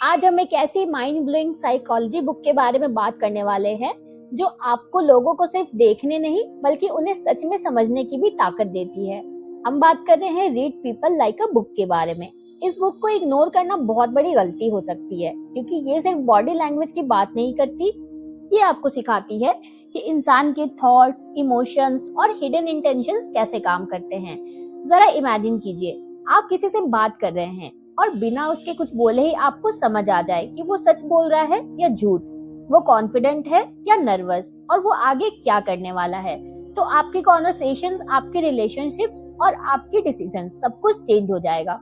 आज हम एक ऐसी माइंड ब्लोइंग साइकोलॉजी बुक के बारे में बात करने वाले हैं जो आपको लोगों को सिर्फ देखने नहीं बल्कि उन्हें सच में समझने की भी ताकत देती है। हम बात कर रहे हैं read people like a book के बारे में। इस बुक को इग्नोर करना बहुत बड़ी गलती हो सकती है, क्योंकि ये सिर्फ बॉडी लैंग्वेज की बात नहीं करती, ये आपको सिखाती है कि इंसान के थॉट्स, इमोशंस और हिडन इंटेंशंस कैसे काम करते हैं। जरा इमेजिन कीजिए, आप किसी से बात कर रहे हैं और बिना उसके कुछ बोले ही आपको समझ आ जाए कि वो सच बोल रहा है या झूठ, वो कॉन्फिडेंट है या नर्वस, और वो आगे क्या करने वाला है। तो आपकी कॉन्वर्सेशंस, आपके रिलेशनशिप्स और आपके डिसीजंस सब कुछ चेंज हो जाएगा।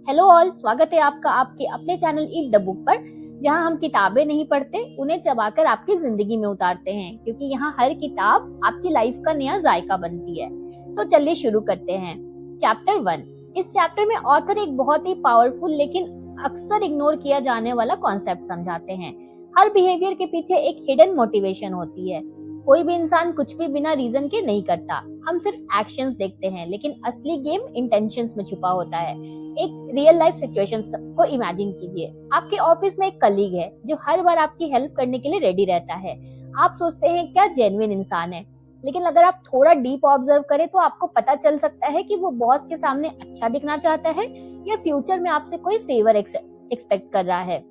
हेलो ऑल, स्वागत है आपका आपके अपने चैनल ईट द बुक पर, जहां हम किताबें नहीं पढ़ते, उन्हें चबाकर आपकी जिंदगी में उतारते हैं, क्योंकि यहाँ हर किताब आपकी लाइफ का नया जायका बनती है। तो चलिए शुरू करते हैं। चैप्टर 1। इस चैप्टर में ऑथर एक बहुत ही पावरफुल लेकिन अक्सर इग्नोर किया जाने वाला कॉन्सेप्ट समझाते हैं। हर बिहेवियर के पीछे एक हिडन मोटिवेशन होती है। कोई भी इंसान कुछ भी बिना रीजन के नहीं करता। हम सिर्फ एक्शंस देखते हैं, लेकिन असली गेम इंटेंशंस में छुपा होता है। एक रियल लाइफ सिचुएशन को इमेजिन कीजिए। आपके ऑफिस में एक कलीग है जो हर बार आपकी हेल्प करने के लिए रेडी रहता है। आप सोचते हैं क्या जेन्युइन इंसान है, लेकिन अगर आप थोड़ा डीप ऑब्जर्व करें तो आपको पता चल सकता है कि वो बॉस के सामने अच्छा दिखना चाहता है या फ्यूचर में आपसे कोई फेवर एक्सपेक्ट कर रहा है।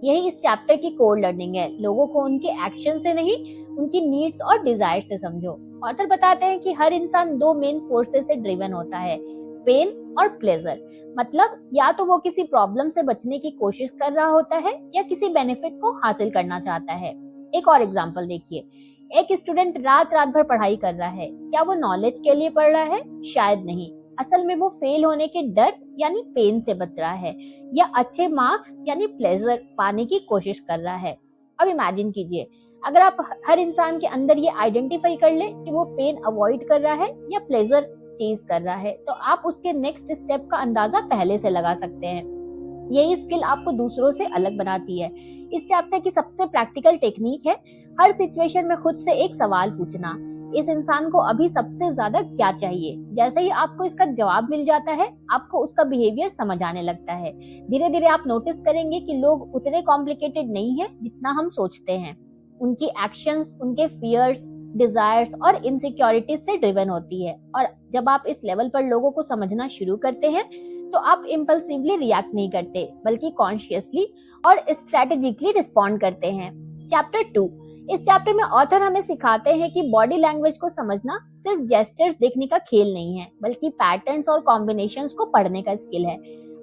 यही इस चैप्टर की कोर लर्निंग है। लोगों को उनके एक्शन से नहीं, उनकी नीड्स और डिजायर से समझो। ऑथर बताते हैं कि हर इंसान दो मेन फोर्सेस से ड्रिवन होता है, पेन और प्लेजर। मतलब या तो वो किसी प्रॉब्लम से बचने की कोशिश कर रहा होता है या किसी बेनिफिट को हासिल करना चाहता है। एक और एग्जांपल देखिए। एक स्टूडेंट रात रात भर पढ़ाई कर रहा है। क्या वो नॉलेज के लिए पढ़ रहा है? शायद नहीं। असल में वो फेल होने के डर यानी पेन से बच रहा है, या अच्छे मार्क्स यानी प्लेजर पाने की कोशिश कर रहा है। अब इमेजिन कीजिए, अगर आप हर इंसान के अंदर ये आइडेंटिफाई कर ले कि वो पेन अवॉइड कर रहा है या प्लेजर चीज कर रहा है, तो आप उसके नेक्स्ट स्टेप का अंदाजा पहले से लगा सकते हैं। यही स्किल आपको दूसरों से अलग बनाती है। इस चैप्टर की सबसे प्रैक्टिकल टेक्निक है हर सिचुएशन में खुद से एक सवाल पूछना, इस इंसान को अभी सबसे ज्यादा क्या चाहिए। जैसे ही आपको इसका जवाब मिल जाता है, आपको उसका बिहेवियर समझ आने लगता है। धीरे धीरे आप नोटिस करेंगे कि लोग उतने कॉम्प्लिकेटेड नहीं है जितना हम सोचते हैं। उनकी एक्शंस, उनके फियर्स, डिजायर्स और इनसिक्योरिटीज से ड्रिवन होती है। और जब आप इस लेवल पर लोगों को समझना शुरू करते हैं, तो आप इम्पल्सिवली रिएक्ट नहीं करते, बल्कि कॉन्शियसली और स्ट्रेटेजिकली रिस्पॉन्ड करते हैं। चैप्टर 2। इस चैप्टर में ऑथर हमें सिखाते हैं कि बॉडी लैंग्वेज को समझना सिर्फ जेस्चर्स देखने का खेल नहीं है, बल्कि पैटर्न्स और कॉम्बिनेशंस को पढ़ने का स्किल है।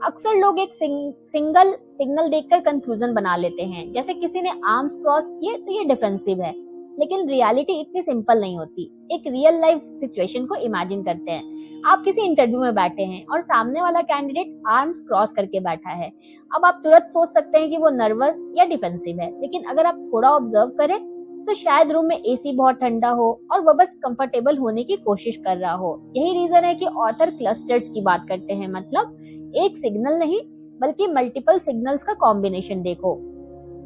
अक्सर लोग एक सिंगल सिग्नल देखकर कंक्लूजन बना लेते हैं, जैसे किसी ने आर्म्स क्रॉस किए तो ये डिफेंसिव है, लेकिन रियलिटी इतनी सिंपल नहीं होती। एक रियल लाइफ सिचुएशन को इमेजिन करते हैं। आप किसी इंटरव्यू में बैठे हैं और सामने वाला कैंडिडेट आर्म्स क्रॉस करके बैठा है। अब आप तुरंत सोच सकते हैं कि वो नर्वस या डिफेंसिव है, लेकिन अगर आप थोड़ा ऑब्जर्व करें तो शायद रूम में एसी बहुत ठंडा हो और वो बस कंफर्टेबल होने की कोशिश कर रहा हो। यही रीजन है कि ऑथर क्लस्टर्स की बात करते हैं। मतलब एक सिग्नल नहीं, बल्कि मल्टीपल सिग्नल्स का कॉम्बिनेशन देखो।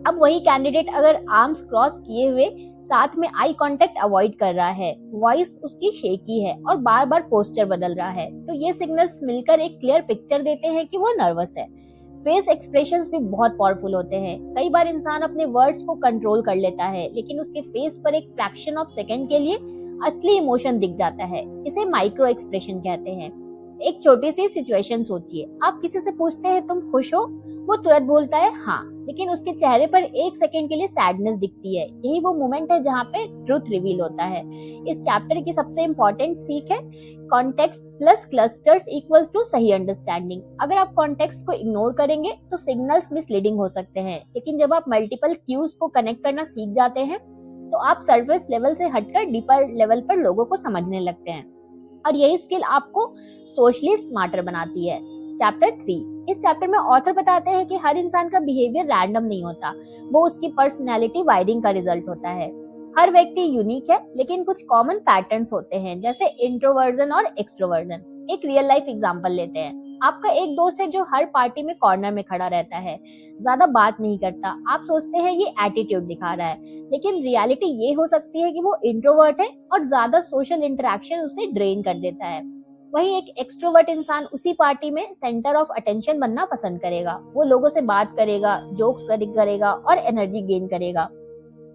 अब वही कैंडिडेट अगर आर्म्स क्रॉस किए हुए साथ में आई कांटेक्ट अवॉइड कर रहा है, वॉइस उसकी शेकी है और बार बार पोस्चर बदल रहा है, तो ये सिग्नल्स मिलकर एक क्लियर पिक्चर देते हैं कि वो नर्वस है। फेस एक्सप्रेशंस भी बहुत पावरफुल होते हैं। कई बार इंसान अपने वर्ड्स को कंट्रोल कर लेता है, लेकिन उसके फेस पर एक फ्रैक्शन ऑफ सेकंड के लिए असली इमोशन दिख जाता है। इसे माइक्रो एक्सप्रेशन कहते हैं। एक छोटी सी सिचुएशन सोचिए। आप किसी से पूछते हैं तुम खुश हो, वो तुरंत बोलता है हाँ, लेकिन उसके चेहरे पर एक सेकंड के लिए सैडनेस दिखती है। यही वो मोमेंट है जहाँ पे ट्रुथ रिवील होता है। इस चैप्टर की सबसे इम्पोर्टेंट सीख है context plus clusters equals to सही अंडरस्टैंडिंग। अगर आप कॉन्टेक्स्ट को इग्नोर करेंगे तो सिग्नल्स मिसलीडिंग हो सकते हैं, लेकिन जब आप मल्टीपल क्यूज को कनेक्ट करना सीख जाते हैं, तो आप सरफेस लेवल से हटकर डीपर लेवल पर लोगों को समझने लगते हैं। और यही स्किल आपको सोशली स्मार्टर बनाती है। चैप्टर 3। इस चैप्टर में ऑथर बताते हैं कि हर इंसान का बिहेवियर रैंडम नहीं होता, वो उसकी पर्सनैलिटी वायरिंग का रिजल्ट होता है। हर व्यक्ति यूनिक है, लेकिन कुछ कॉमन पैटर्न्स होते हैं, जैसे इंट्रोवर्जन और एक्सट्रोवर्जन। एक रियल लाइफ एग्जांपल लेते हैं। आपका एक दोस्त है जो हर पार्टी में कॉर्नर में खड़ा रहता है, ज्यादा बात नहीं करता। आप सोचते हैं ये एटीट्यूड दिखा रहा है, लेकिन रियलिटी ये हो सकती है कि वो इंट्रोवर्ट है और ज्यादा सोशल इंटरेक्शन उसे ड्रेन कर देता है। वहीं एक एक्सट्रोवर्ट इंसान उसी पार्टी में सेंटर ऑफ अटेंशन बनना पसंद करेगा। वो लोगों से बात करेगा, जोक्स करेगा और एनर्जी गेन करेगा।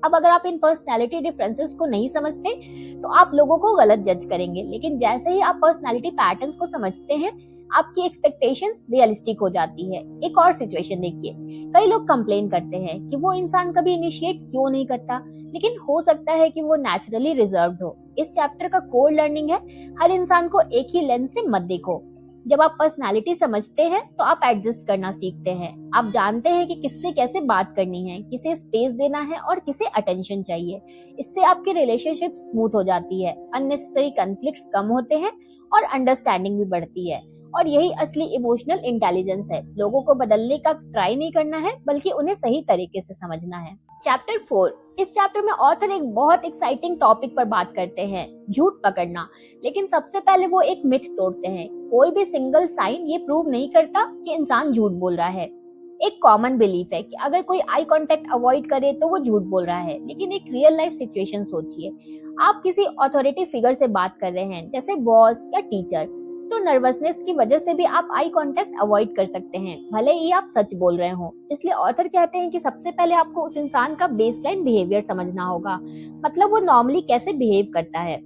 अब अगर आप इन पर्सनैलिटी डिफरेंसेस को नहीं समझते तो आप लोगों को गलत जज करेंगे, लेकिन जैसे ही आप पर्सनैलिटी पैटर्न्स को समझते हैं आपकी एक्सपेक्टेशंस रियलिस्टिक हो जाती है। एक और सिचुएशन देखिए, कई लोग कंप्लेन करते हैं कि वो इंसान कभी इनिशिएट क्यों नहीं करता, लेकिन हो सकता है कि वो नेचुरली रिजर्व्ड हो। इस चैप्टर का कोर लर्निंग है, हर इंसान को एक ही लेंस से मत देखो। जब आप पर्सनालिटी समझते हैं तो आप एडजस्ट करना सीखते हैं। आप जानते हैं कि किससे कैसे बात करनी है, किसे स्पेस देना है और किसे अटेंशन चाहिए। इससे आपकी रिलेशनशिप स्मूथ हो जाती है, अननेसेसरी कॉन्फ्लिक्ट्स कम होते हैं और अंडरस्टैंडिंग भी बढ़ती है। और यही असली इमोशनल इंटेलिजेंस है। लोगों को बदलने का ट्राई नहीं करना है, बल्कि उन्हें सही तरीके से समझना है। चैप्टर 4। इस चैप्टर में ऑथर एक बहुत एक्साइटिंग टॉपिक पर बात करते हैं, झूठ पकड़ना। लेकिन सबसे पहले वो एक मिथ तोड़ते हैं। कोई भी सिंगल साइन ये प्रूव नहीं करता कि इंसान झूठ बोल रहा है। एक कॉमन बिलीफ है कि अगर कोई आई कांटेक्ट अवॉइड करे तो वो झूठ बोल रहा है, लेकिन एक रियल लाइफ सिचुएशन सोचिए। आप किसी अथॉरिटी फिगर से बात कर रहे हैं, जैसे बॉस या टीचर, तो नर्वसनेस की वजह से भी आप आई कांटेक्ट अवॉइड कर सकते हैं, भले ही आप सच बोल रहे हो। इसलिए ऑथर कहते हैं कि सबसे पहले आपको उस इंसान का बेसलाइन बिहेवियर समझना होगा, मतलब वो नॉर्मली कैसे बिहेव करता है।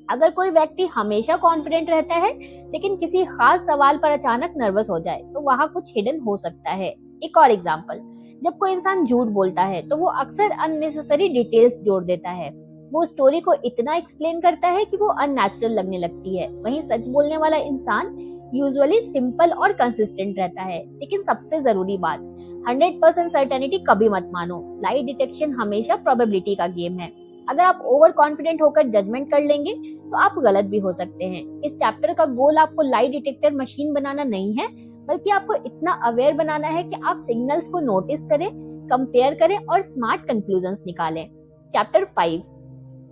अगर कोई व्यक्ति हमेशा कॉन्फिडेंट रहता है लेकिन किसी खास सवाल पर अचानक नर्वस हो जाए, तो वहाँ कुछ हिडन हो सकता है। एक और एग्जांपल, जब कोई इंसान झूठ बोलता है तो वो अक्सर अननेसेसरी डिटेल्स जोड़ देता है। वो स्टोरी को इतना एक्सप्लेन करता है कि वो अननेचुरल लगने लगती है। वहीं सच बोलने वाला इंसान यूजुअली सिंपल और कंसिस्टेंट रहता है। लेकिन सबसे जरूरी बात, 100% सर्टेनिटी कभी मत मानो। लाई डिटेक्शन हमेशा प्रोबेबिलिटी का गेम है। अगर आप ओवर कॉन्फिडेंट होकर जजमेंट कर लेंगे तो आप गलत भी हो सकते हैं। इस चैप्टर का गोल आपको लाई डिटेक्टर मशीन बनाना नहीं है, बल्कि आपको इतना अवेयर बनाना है कि आप सिग्नल्स को नोटिस करें, कंपेयर करें और स्मार्ट कंक्लूजन्स निकालें। चैप्टर 5।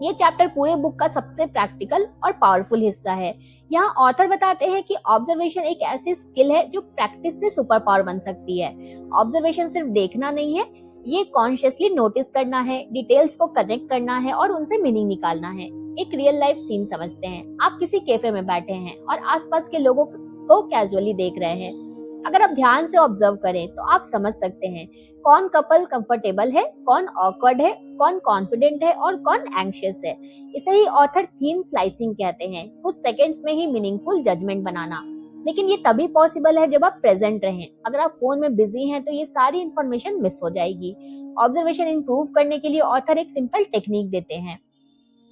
ये चैप्टर पूरे बुक का सबसे प्रैक्टिकल और पावरफुल हिस्सा है। यहाँ ऑथर बताते हैं कि ऑब्जर्वेशन एक ऐसी स्किल है जो प्रैक्टिस से सुपर पावर बन सकती है। ऑब्जर्वेशन सिर्फ देखना नहीं है, ये कॉन्शियसली नोटिस करना है, डिटेल्स को कनेक्ट करना है और उनसे मीनिंग निकालना है। एक रियल लाइफ सीन समझते हैं, आप किसी कैफे में बैठे हैं और आसपास के लोगों को कैजुअली देख रहे हैं। अगर आप ध्यान से ऑब्जर्व करें तो आप समझ सकते हैं कौन कपल कंफर्टेबल है, कौन ऑकवर्ड है, कौन कॉन्फिडेंट है और कौन एंग्शियस है। इसे ही ऑथर थीम स्लाइसिंग कहते हैं, कुछ सेकंड्स में ही मीनिंगफुल जजमेंट बनाना। लेकिन ये तभी पॉसिबल है जब आप प्रेजेंट रहें। अगर आप फोन में बिजी हैं तो ये सारी इंफॉर्मेशन मिस हो जाएगी। ऑब्जर्वेशन इंप्रूव करने के लिए ऑथर एक सिंपल टेक्निक देते हैं,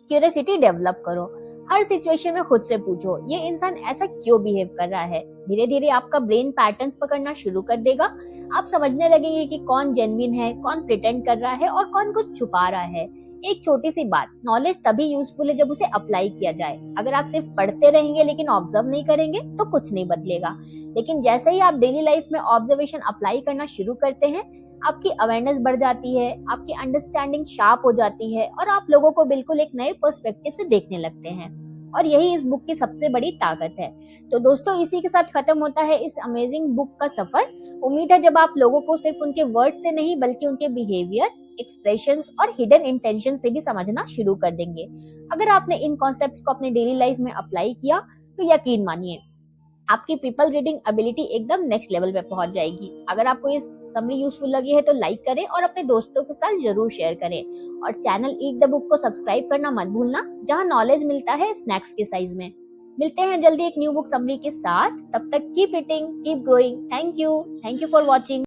क्यूरियोसिटी डेवलप करो। हर सिचुएशन में खुद से पूछो, ये इंसान ऐसा क्यों बिहेव कर रहा है। धीरे धीरे आपका ब्रेन पैटर्न्स पकड़ना शुरू कर देगा। आप समझने लगेंगे कि कौन जेन्युइन है, कौन प्रिटेंड कर रहा है और कौन कुछ छुपा रहा है। एक छोटी सी बात, नॉलेज तभी यूजफुल है जब उसे अप्लाई किया जाए। अगर आप सिर्फ पढ़ते रहेंगे लेकिन ऑब्जर्व नहीं करेंगे तो कुछ नहीं बदलेगा। लेकिन जैसे ही आप डेली लाइफ में ऑब्जर्वेशन अप्लाई करना शुरू करते हैं, आपकी अवेयरनेस बढ़ जाती है, आपकी अंडरस्टैंडिंग शार्प हो जाती है और आप लोगों को बिल्कुल एक नए पर्सपेक्टिव से देखने लगते हैं। और यही इस बुक की सबसे बड़ी ताकत है। तो दोस्तों, इसी के साथ खत्म होता है इस अमेजिंग बुक का सफर। उम्मीद है जब आप लोगों को सिर्फ उनके वर्ड से नहीं बल्कि उनके बिहेवियर, एक्सप्रेशंस और हिडन इंटेंशन से भी समझना शुरू कर देंगे। अगर आपने इन कॉन्सेप्ट्स को अपने डेली लाइफ में अप्लाई किया तो यकीन मानिए आपकी पीपल रीडिंग एबिलिटी एकदम नेक्स्ट लेवल पे पहुंच जाएगी। अगर आपको ये समरी यूजफुल लगी है तो लाइक करें और अपने दोस्तों के साथ जरूर शेयर करें। और चैनल ईट द बुक को सब्सक्राइब करना मत भूलना, जहां नॉलेज मिलता है स्नैक्स के साइज में। मिलते हैं जल्दी एक न्यू बुक समरी के साथ। तब तक keep eating, keep growing. Thank you for watching.